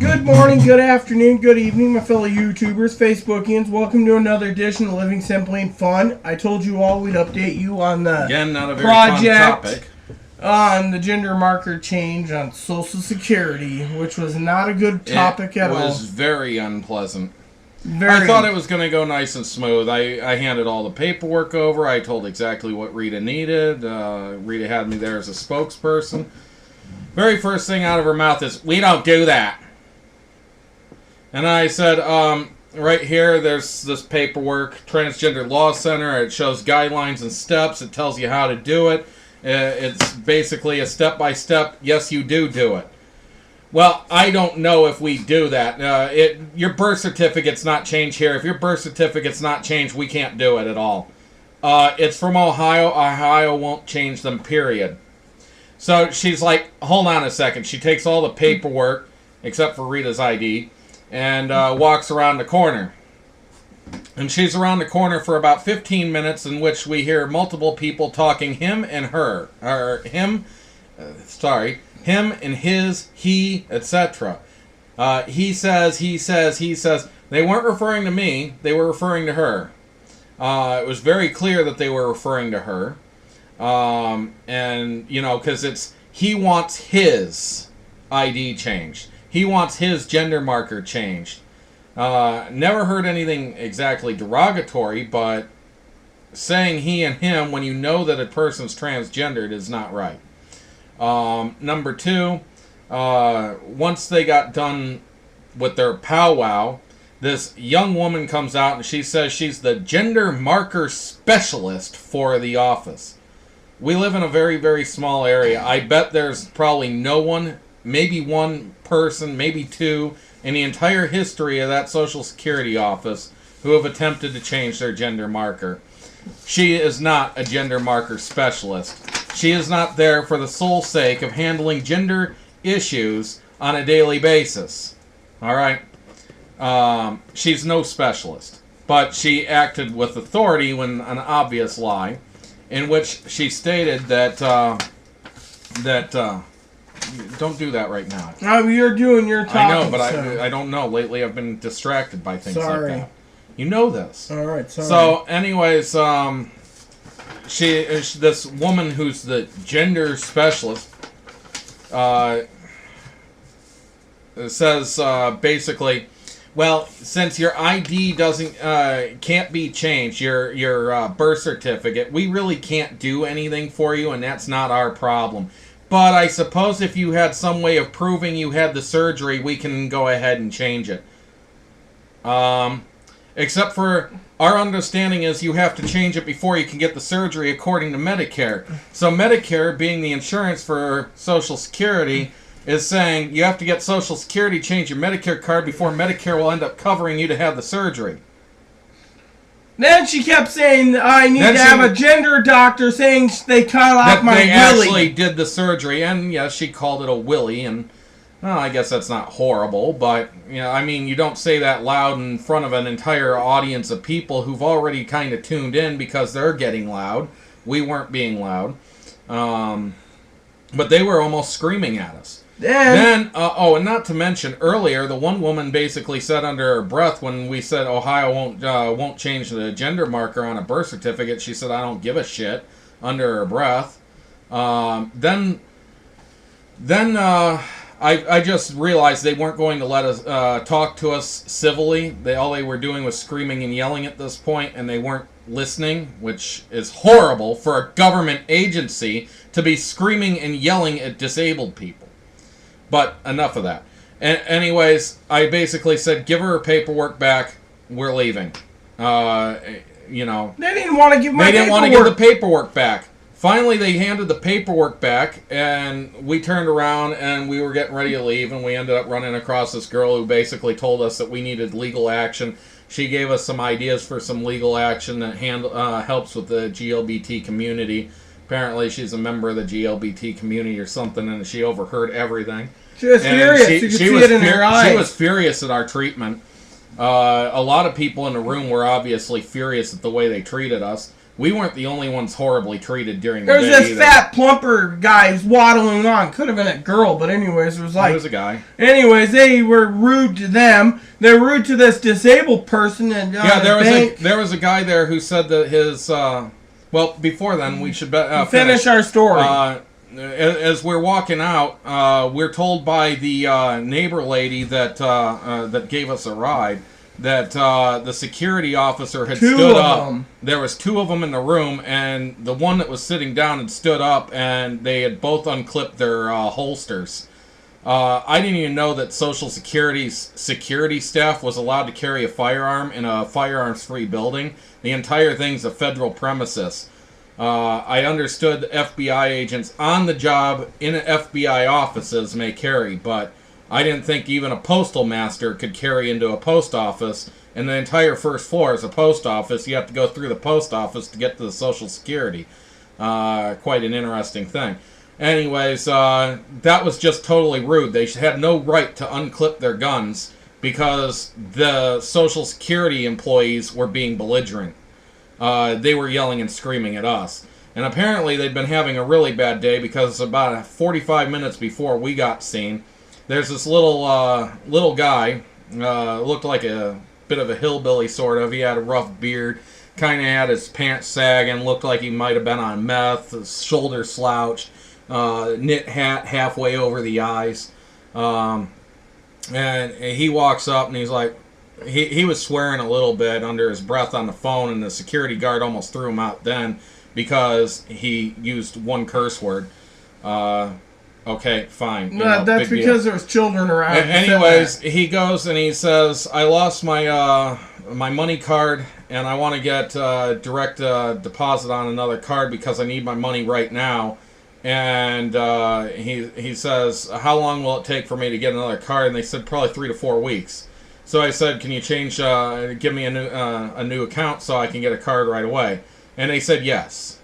Good morning, good afternoon, good evening, my fellow YouTubers, Facebookians. Welcome to another edition of Living Simply and Fun. I told you all we'd update you on the not a very project fun topic. On the gender marker change on Social Security, which was not a good topic at all. It was very unpleasant. I thought it was going to go nice and smooth. I handed all the paperwork over. I told exactly what Rita needed. Rita had me there as a spokesperson. Very first thing out of her mouth is, "We don't do that." And I said, right here, there's this paperwork, Transgender Law Center. It shows guidelines and steps. It tells you how to do it. It's basically a step-by-step, yes, you do it. Well, I don't know if we do that. Your birth certificate's not changed here. If your birth certificate's not changed, we can't do it at all. It's from Ohio. Ohio won't change them, period. So she's like, hold on a second. She takes all the paperwork, except for Rita's ID, and walks around the corner. And she's around the corner for about 15 minutes, in which we hear multiple people talking him and her. Or him and his, he, etc. He says. They weren't referring to me. They were referring to her. It was very clear that they were referring to her. And, because he wants his ID changed. He wants his gender marker changed. Never heard anything exactly derogatory, but saying he and him when you know that a person's transgendered is not right. Number two, once they got done with their powwow, this young woman comes out and she says she's the gender marker specialist for the office. We live in a very, very small area. I bet there's probably no one, maybe one person, maybe two, in the entire history of that Social Security office who have attempted to change their gender marker. She is not a gender marker specialist. She is not there for the sole sake of handling gender issues on a daily basis. All right? She's no specialist. But she acted with authority when an obvious lie, in which she stated that don't do that right now. Oh, you're doing your talking. I know, but I don't know. Lately, I've been distracted by things like that. You know this. All right, sorry. So, anyways, this woman who's the gender specialist says basically, well, since your ID can't be changed, your birth certificate, we really can't do anything for you, and that's not our problem. But I suppose if you had some way of proving you had the surgery, we can go ahead and change it. Except for our understanding is you have to change it before you can get the surgery according to Medicare. So Medicare, being the insurance for Social Security, is saying you have to get Social Security, change your Medicare card before Medicare will end up covering you to have the surgery. Then she kept saying, I need to have a gender doctor saying they cut off my willy. They actually did the surgery, and yes, she called it a willy, and well, I guess that's not horrible, but you don't say that loud in front of an entire audience of people who've already kind of tuned in because they're getting loud. We weren't being loud. But they were almost screaming at us. Then, and not to mention, earlier, the one woman basically said under her breath when we said Ohio won't change the gender marker on a birth certificate, she said, I don't give a shit, under her breath. Then I just realized they weren't going to let us talk to us civilly. All they were doing was screaming and yelling at this point, and they weren't listening, which is horrible for a government agency to be screaming and yelling at disabled people. But enough of that. Anyways, I basically said, give her her paperwork back. We're leaving. They didn't want to give my paperwork. They didn't want to give the paperwork back. Finally, they handed the paperwork back, and we turned around, and we were getting ready to leave, and we ended up running across this girl who basically told us that we needed legal action. She gave us some ideas for some legal action that helps with the GLBT community. Apparently, she's a member of the GLBT community or something, and she overheard everything. She was furious. You could see it in her eyes. She was furious at our treatment. A lot of people in the room were obviously furious at the way they treated us. we weren't the only ones horribly treated during the There's day this either. fat, plumper guy who's waddling on. Could have been a girl, but anyways, it was like... He was a guy. Anyways, they were rude to them. They're rude to this disabled person. And there was a guy there who said that his... well, before then, we should finish our story. As we're walking out, we're told by the neighbor lady that that gave us a ride that the security officer had stood up. There was 2 of them in the room, and the one that was sitting down had stood up, and they had both unclipped their holsters. I didn't even know that Social Security's security staff was allowed to carry a firearm in a firearms-free building. The entire thing's a federal premises. I understood FBI agents on the job in FBI offices may carry, but I didn't think even a postal master could carry into a post office, and the entire first floor is a post office. You have to go through the post office to get to the Social Security. Quite an interesting thing. Anyways, that was just totally rude. They had no right to unclip their guns because the Social Security employees were being belligerent. They were yelling and screaming at us. And apparently they'd been having a really bad day because about 45 minutes before we got seen, there's this little guy, looked like a bit of a hillbilly sort of. He had a rough beard, kind of had his pants sagging, looked like he might have been on meth, his shoulders slouched, knit hat halfway over the eyes. And he walks up and he's like, he was swearing a little bit under his breath on the phone, and the security guard almost threw him out then because he used one curse word. Okay, fine. No, that's because there was children around. Anyways, he goes and he says, I lost my my money card, and I want to get direct deposit on another card because I need my money right now. And he says, how long will it take for me to get another card? And they said probably 3 to 4 weeks. So I said, can you change, give me a new account so I can get a card right away? And they said yes.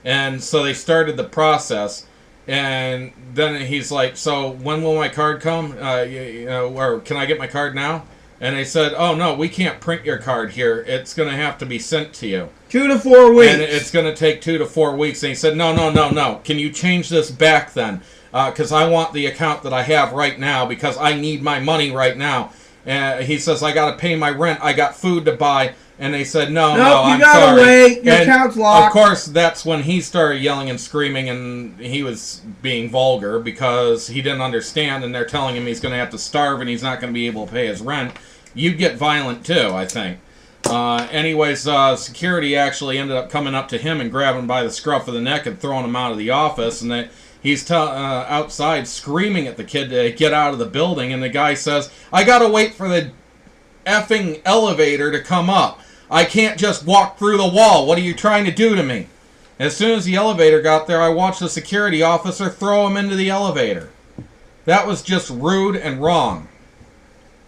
And so they started the process. And then he's like, so when will my card come? Or can I get my card now? And they said, oh, no, we can't print your card here. It's going to have to be sent to you. 2 to 4 weeks. And it's going to take 2 to 4 weeks. And he said, no. Can you change this back then? Because I want the account that I have right now because I need my money right now. And he says, I got to pay my rent. I got food to buy. And they said, no, I'm you gotta sorry. Wait. Your account's locked. Of course, that's when he started yelling and screaming, and he was being vulgar because he didn't understand, and they're telling him he's going to have to starve and he's not going to be able to pay his rent. You'd get violent, too, I think. Anyways, security actually ended up coming up to him and grabbing him by the scruff of the neck and throwing him out of the office, and he's outside screaming at the kid to get out of the building, and the guy says, I got to wait for the effing elevator to come up. I can't just walk through the wall. What are you trying to do to me? As soon as the elevator got there, I watched the security officer throw him into the elevator. That was just rude and wrong.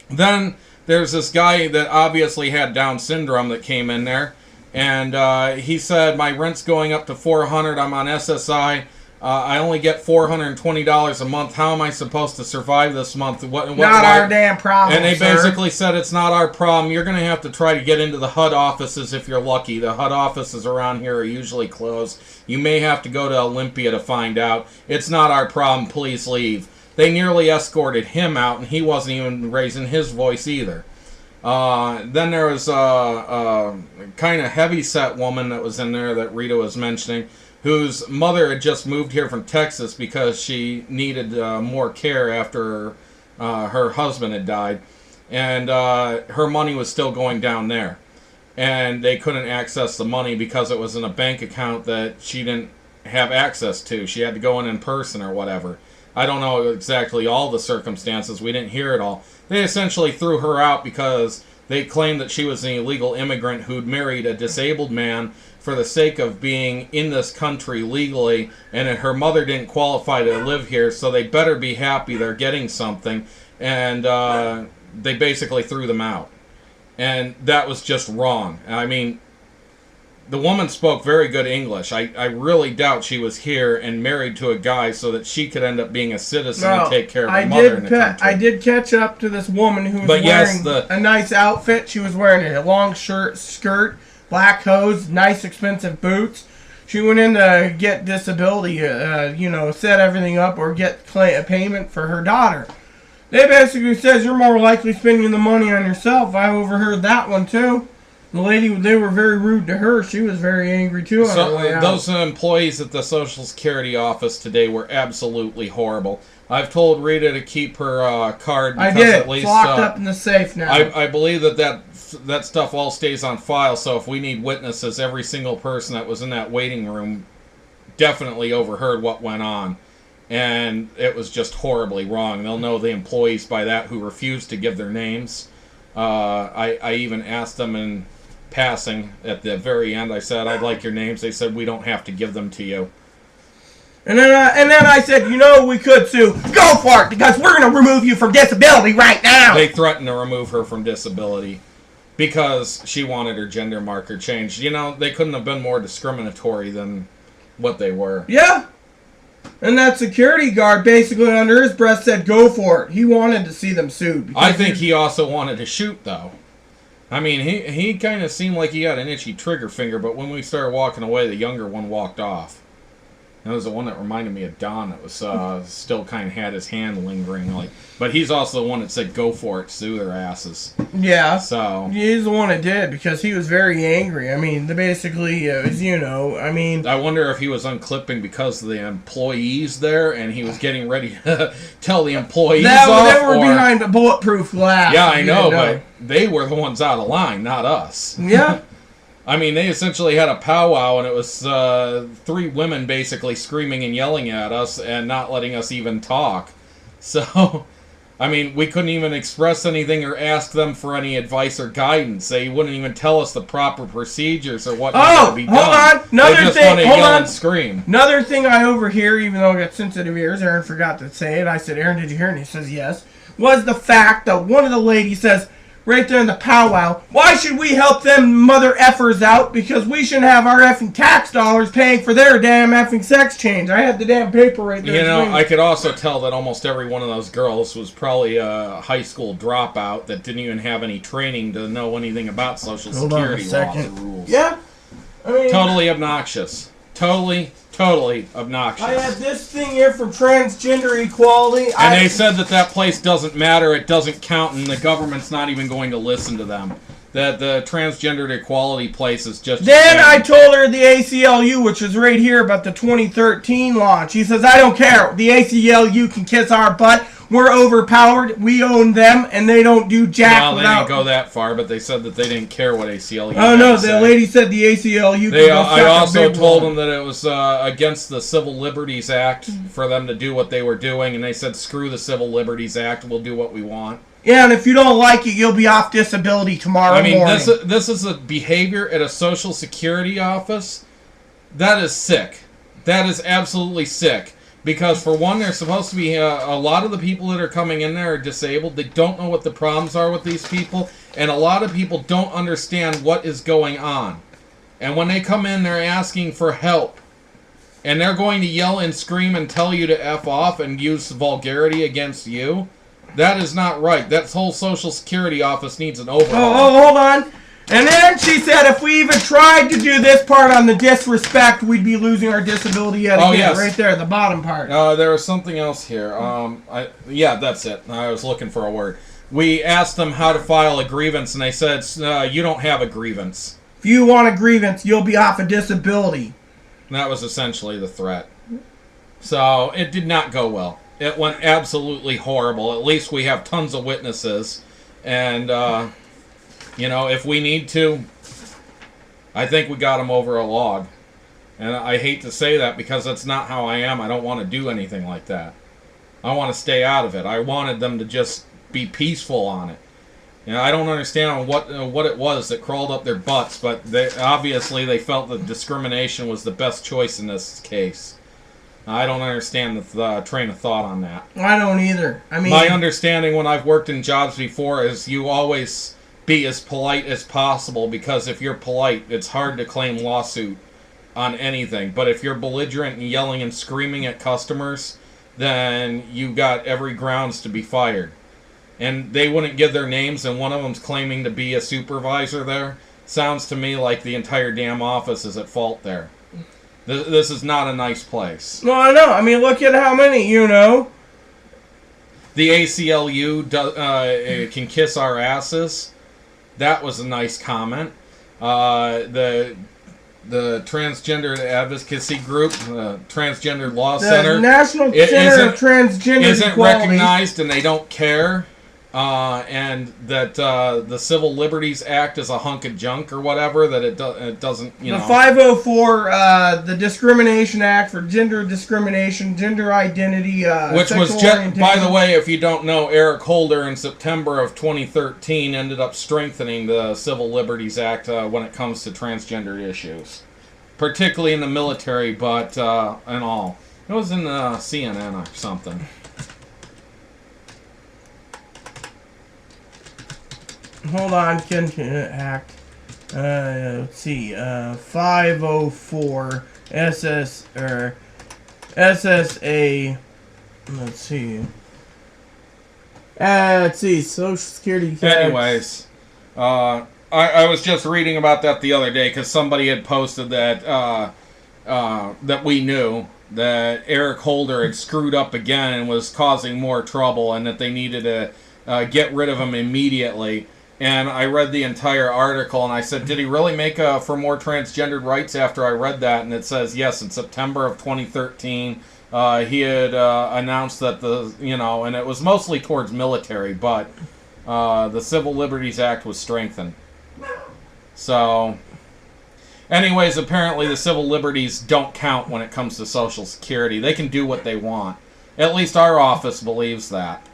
Then there's this guy that obviously had Down syndrome that came in there, and he said, my rent's going up to $400. I'm on SSI. I only get $420 a month. How am I supposed to survive this month? Not our damn problem, And they basically said, it's not our problem. You're going to have to try to get into the HUD offices if you're lucky. The HUD offices around here are usually closed. You may have to go to Olympia to find out. It's not our problem. Please leave. They nearly escorted him out, and he wasn't even raising his voice either. Then there was a kind of heavy-set woman that was in there that Rita was mentioning, whose mother had just moved here from Texas because she needed more care after her husband had died. And her money was still going down there. And they couldn't access the money because it was in a bank account that she didn't have access to. She had to go in person or whatever. I don't know exactly all the circumstances. We didn't hear it all. They essentially threw her out because they claimed that she was an illegal immigrant who'd married a disabled man for the sake of being in this country legally, and that her mother didn't qualify to live here, so they better be happy they're getting something. And they basically threw them out. And that was just wrong. I mean, the woman spoke very good English. I really doubt she was here and married to a guy so that she could end up being a citizen and take care of her mother in the country. I did catch up to this woman who was wearing a nice outfit. She was wearing a long skirt, black hose, nice expensive boots. She went in to get disability, set everything up or get a payment for her daughter. They basically says you're more likely spending the money on yourself. I overheard that one too. The lady, they were very rude to her. She was very angry too. So those employees at the Social Security office today were absolutely horrible. I've told Rita to keep her card. Because I did. At least, it's locked up in the safe now. I believe that stuff all stays on file. So if we need witnesses, every single person that was in that waiting room definitely overheard what went on. And it was just horribly wrong. They'll know the employees by that who refused to give their names. I even asked them in passing at the very end. I said, I'd like your names. They said, we don't have to give them to you. And then I said, we could sue. Go for it, because we're going to remove you from disability right now. They threatened to remove her from disability because she wanted her gender marker changed. They couldn't have been more discriminatory than what they were. Yeah. And that security guard basically under his breath said, go for it. He wanted to see them sued. I think he also wanted to shoot, though. I mean, he kind of seemed like he had an itchy trigger finger, but when we started walking away, the younger one walked off. That was the one that reminded me of Don that was still kind of had his hand lingering. But he's also the one that said, go for it, sue their asses. Yeah. So he's the one that did, because he was very angry. I mean, basically, I wonder if he was unclipping because of the employees there, and he was getting ready to tell the employees off. They were behind a bulletproof glass. Yeah, I know, but they were the ones out of line, not us. Yeah. I mean, they essentially had a powwow, and it was 3 women basically screaming and yelling at us and not letting us even talk. So, I mean, we couldn't even express anything or ask them for any advice or guidance. They wouldn't even tell us the proper procedures or what needed to be done. Hold on. They just wanted to yell and scream. Another thing I overhear, even though I got sensitive ears, Aaron forgot to say it. I said, Aaron, did you hear it? And he says, yes. Was the fact that one of the ladies says, right there in the powwow, why should we help them mother effers out? Because we shouldn't have our effing tax dollars paying for their damn effing sex change. I had the damn paper right there. I could also tell that almost every one of those girls was probably a high school dropout that didn't even have any training to know anything about Social Security laws or rules. Yeah. Totally obnoxious. Totally obnoxious. I had this thing here from Transgender Equality. And they said that place doesn't matter, it doesn't count, and the government's not even going to listen to them. That the Transgender Equality place is just... Then I told her the ACLU, which is right here, about the 2013 launch. He says, I don't care. The ACLU can kiss our butt. We're overpowered. We own them, and they don't do jack. Well, they didn't go that far, but they said that they didn't care what ACLU. Oh no, the lady said the ACLU. I also told them that it was against the Civil Liberties Act for them to do what they were doing, and they said, "Screw the Civil Liberties Act. We'll do what we want." Yeah, and if you don't like it, you'll be off disability tomorrow morning. This is a behavior at a Social Security office that is sick. That is absolutely sick. Because, for one, there's supposed to be a lot of the people that are coming in there are disabled. They don't know what the problems are with these people. And a lot of people don't understand what is going on. And when they come in, they're asking for help. And they're going to yell and scream and tell you to F off and use vulgarity against you. That is not right. That whole Social Security office needs an overhaul. Oh, hold on. And then she said if we even tried to do this part on the disrespect, we'd be losing our disability yet again. Yes. Right there, the bottom part. There was something else here. Yeah, that's it. I was looking for a word. We asked them how to file a grievance, and they said, you don't have a grievance. If you want a grievance, you'll be off of disability. And that was essentially the threat. So, it did not go well. It went absolutely horrible. At least we have tons of witnesses. And, if we need to, I think we got them over a log. And I hate to say that because that's not how I am. I don't want to do anything like that. I want to stay out of it. I wanted them to just be peaceful on it. I don't understand what it was that crawled up their butts, but obviously they felt that discrimination was the best choice in this case. I don't understand the train of thought on that. I don't either. My understanding when I've worked in jobs before is you always be as polite as possible, because if you're polite, it's hard to claim lawsuit on anything. But if you're belligerent and yelling and screaming at customers, then you got every grounds to be fired. And they wouldn't give their names, and one of them's claiming to be a supervisor there. sounds to me like the entire damn office is at fault there. This is not a nice place. No, I know. I mean, look at how many, you know. The ACLU can kiss our asses. That was a nice comment. The Transgender Advocacy Group, the Transgender Law Center, the National Center of Transgender isn't Equality. recognized, and they don't care. And that the Civil Liberties Act is a hunk of junk or whatever, that it doesn't, you know. The 504, the Discrimination Act for Gender Discrimination, Gender Identity, which was just, by the way, if you don't know, Eric Holder in September of 2013 ended up strengthening the Civil Liberties Act when it comes to transgender issues, particularly in the military, but and all. It was in CNN or something. Hold on, can act. Let's see. 504 SSA. Let's see. Let's see. Social Security tax. Anyways, I was just reading about that the other day because somebody had posted that that we knew that Eric Holder had screwed up again and was causing more trouble, and that they needed to get rid of him immediately. And I read the entire article, and I said, did he really make for more transgendered rights after I read that? And it says, yes, in September of 2013, he had announced that and it was mostly towards military, but the Civil Liberties Act was strengthened. So, anyways, apparently the civil liberties don't count when it comes to Social Security. They can do what they want. At least our office believes that.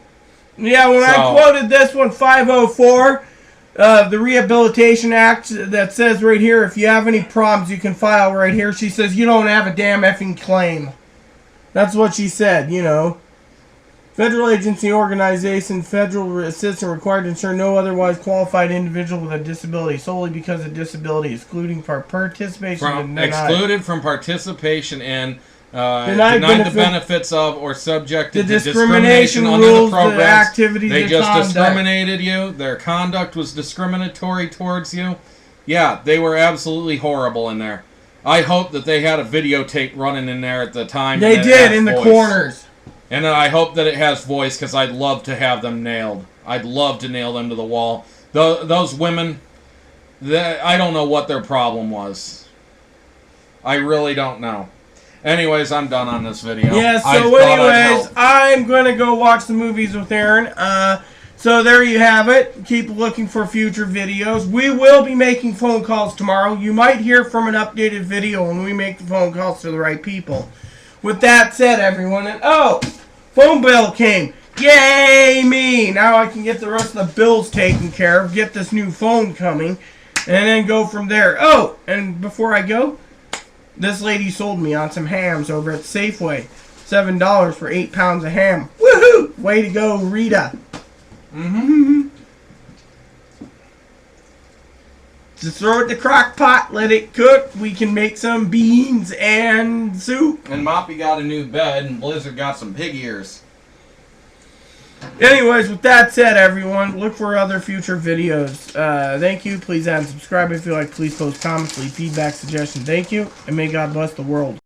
Yeah, when I quoted this one, 504, the Rehabilitation Act, that says right here, if you have any problems, you can file right here. She says, you don't have a damn effing claim. That's what she said, you know. Federal agency organization, federal assistant required to ensure no otherwise qualified individual with a disability solely because of disability, excluding participation excluded from participation in denied the benefits of or subjected to discrimination under the programs. They just discriminated you. Their conduct was discriminatory towards you. Yeah, they were absolutely horrible in there. I hope that they had a videotape running in there at the time. They did, in the corners. And I hope that it has voice, because I'd love to have them nailed. I'd love to nail them to the wall. Those women, I don't know what their problem was. I really don't know. Anyways, I'm done on this video. Yeah, so anyways, I'm going to go watch the movies with Aaron. So there you have it. Keep looking for future videos. We will be making phone calls tomorrow. You might hear from an updated video when we make the phone calls to the right people. With that said, everyone, and phone bill came. Yay, me! Now I can get the rest of the bills taken care of, get this new phone coming, and then go from there. Oh, and before I go, this lady sold me on some hams over at Safeway. $7 for 8 pounds of ham. Woohoo! Way to go, Rita. Just throw it in the crock pot, let it cook. We can make some beans and soup. And Moppy got a new bed, and Blizzard got some pig ears. Anyways, with that said, everyone, look for other future videos. Thank you. Please add and subscribe if you like. Please post comments, leave feedback, suggestions. Thank you, and may God bless the world.